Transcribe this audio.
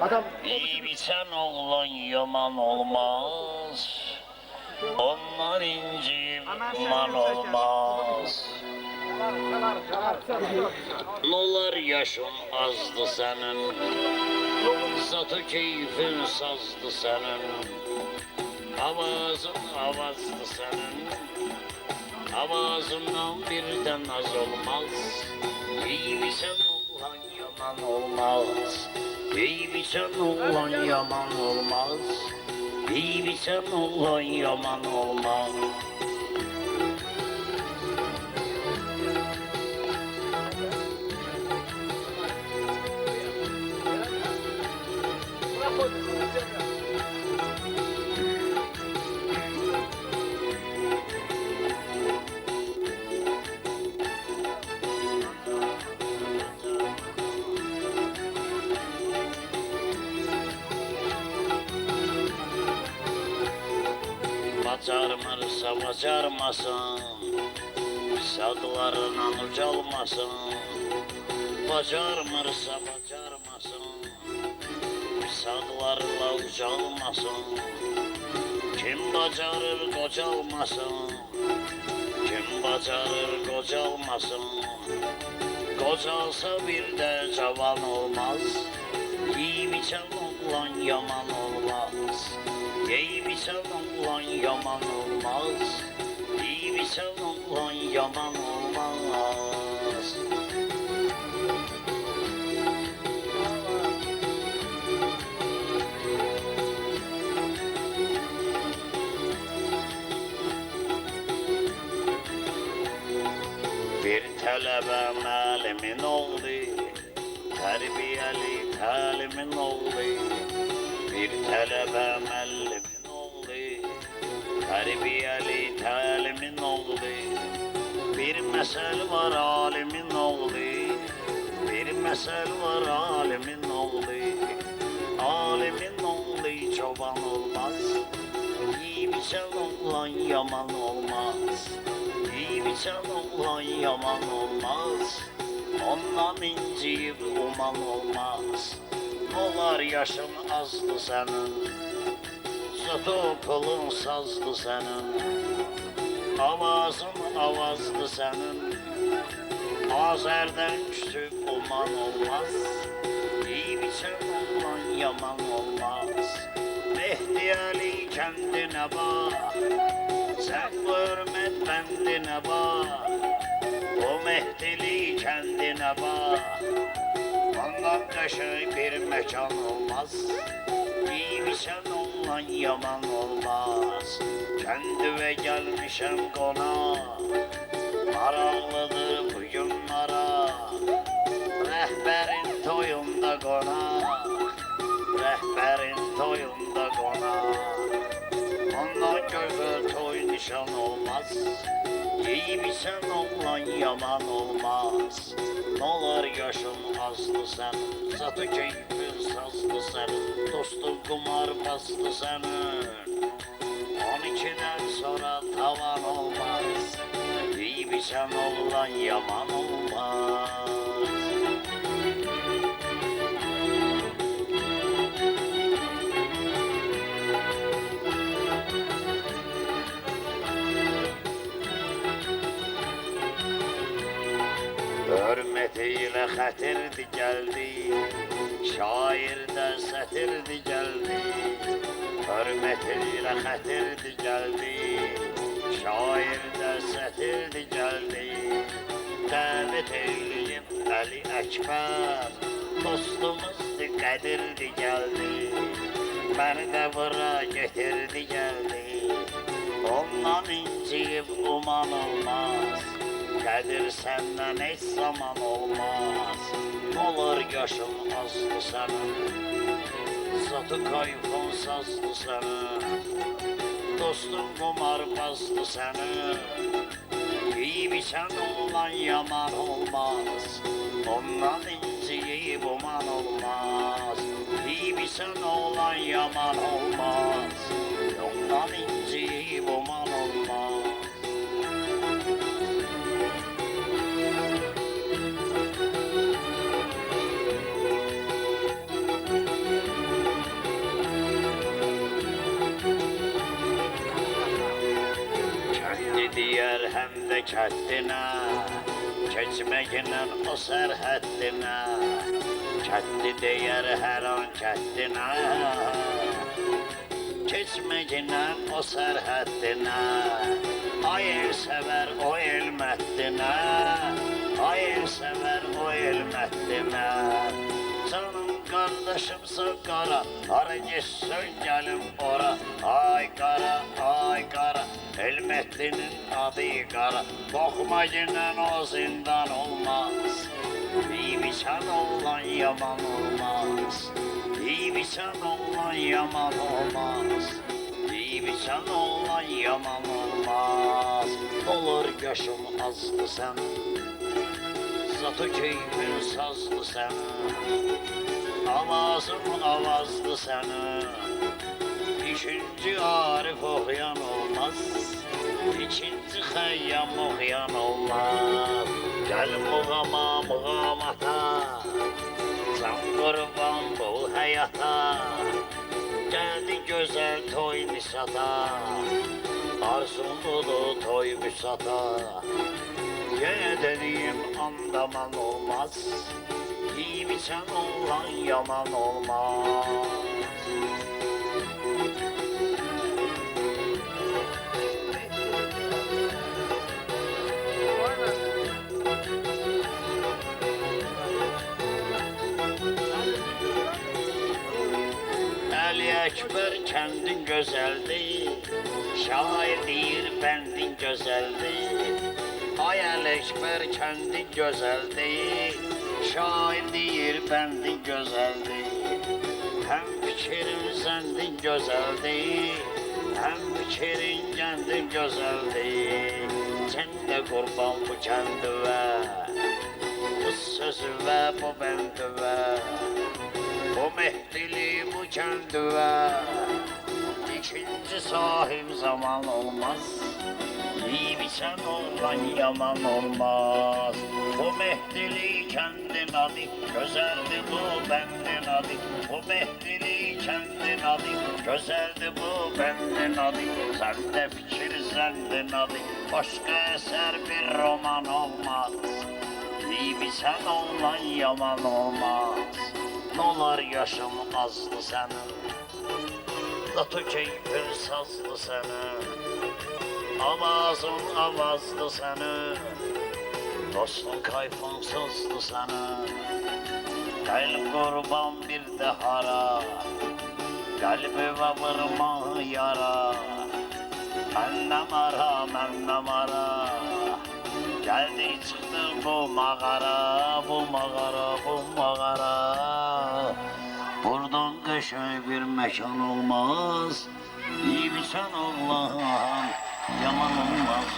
Adam İyi biten oğlan yaman olmaz. Onlar inci man olmaz. Nolar yaşın azdı senin, zatı keyfin sazdı senin. Avazın avazdı senin, avazından birden az olmaz. İyi biten oğlan yaman olmaz. İyi biten oğlan yaman olmaz. İyi biten oğlan yaman olmaz. Bacarmırsa bacarmasın, sağlarından ucalmasın. Bacarmırsa bacarmasın, sağlarla ucalmasın. Kim bacarır kocalmasın, kim bacarır kocalmasın. Kocalsa bir de cavan olmaz, iyi biçen oğlan yaman olmaz. İyi biçen oğlan yaman olmaz, iyi biçen oğlan yaman olmaz. Bir talebe malimin oldu, terbiyeli talimin oldu. Bir talebe malimin oldu, terbiyeli talimin oldu. Bir mesel var alimin oldu, bir mesel var alimin oldu. Alimin oldu çoban olmaz, iyi biçen oğlan yaman olmaz. İyi biçen oğlan yaman olmaz, ondan inciyip uman olmaz. Olar yaşın azdı senin, zat okulun sazdı senin. Avazın avazdı senin, Azer'den küçük uman olmaz. İyi biçen oğlan yaman olmaz. Mehdi Ali kendine bak, sen hürmet bendine bak. O Mehdili kendine bak, ondan köşe bir mekan olmaz. İyi biçen oğlan yaman olmaz. Kendime gelmişem konağa, maraqlıdır bugünlara. Rehberin toyunda konak, rehberin toyunda konak. Ondan gözü toy nişan olmaz. İyi biçen oğlan yaman olmaz. Nolar yaşın azdı senin, zatı keyfin sazdı senin. Dostun kumar bastı senin, 12'den sonra tavan olmaz. İyi biçen oğlan yaman olmaz. Hürmetiyle xətirdi gəldi, şairdə sətirdi gəldi. Hürmetiyle xətirdi gəldi, şairdə sətirdi gəldi. Dəvət eyləyib Əli Əkbər, dostumuzdu qədirdi gəldi. Məni də bura getirdi gəldi, ondan inciyib uman olmaz. Qədir səndən heç zaman olmaz. Olur yaşın azdı sənin, zatı kayfın sazdı sənin. Dostun qumarbazdı sənin, iyi biçən oğlan yaman olmaz. Ondan inciyib uman olmaz. İyi biçən oğlan yaman olmaz, ondan inciyib uman olmaz. kəddinə, keçməklə o sərhəddinə, kəddi deyər hər an kəddinə, keçməklə o sərhəddinə, ay el sevər o el məddinə, ay el sevər o el məddinə. Canım qardaşımsa qara, hara geçsən gəlim ora, ay qara, el məddinin adı qara, qorxma yenə o zindan olmaz, bibisən olan yaman olmaz, bibisən olan yaman olmaz, bibisən olan yaman olmaz. Olur yaşım azdı sənin, zatı keyfin sazdı sənin, avazın avazdı sənin. İkinci Arif oxuyan olmaz, ikinci Xəyyam oxuyan olmaz. Gəl muğamata, can qurban bu həyata, gəldi gözəl toy nisata, arzuludur toy büsata. Yenə dediyim andaman olmaz, bibisən olan yaman olmaz. Əli Əkbər kəndin gözəldir, şair deyir bəndin gözəldir. Ay Əli Əkbər kəndin gözəldir, şair deyir bəndin gözəldir. Həm fikrin zəndin gözəldir, həm fikrin kəndin gözəldir. Sən də qurban bu kəndivə, bu sözü və bu bəndivə, bu Mehdili bu kəndivə. İkinci sahib zaman olmaz, bibisən olan yaman olmaz. Bu Mehdili kəndin adı, gözəldir bu bəndin adı. Bu Mehdili kəndin adı, gözəldir bu bəndin adı. Səndə fikir zəndin adı, başqa əsər bir roman olmaz. Bibisən olan yaman olmaz. Nolar yaşım azdı sənin, zatı keyfin sazdı sənin, avazın avazdı sənin, dostun kayfın sazdı sənin. Gəl qurban bir də hara, qəlbimə vurma yara, mənnəm ara, gəldik çıxdıq bu mağara, bu mağara. Buradan qəşəng bir məkan olmaz, bibisən oğlan, yaman olmaz.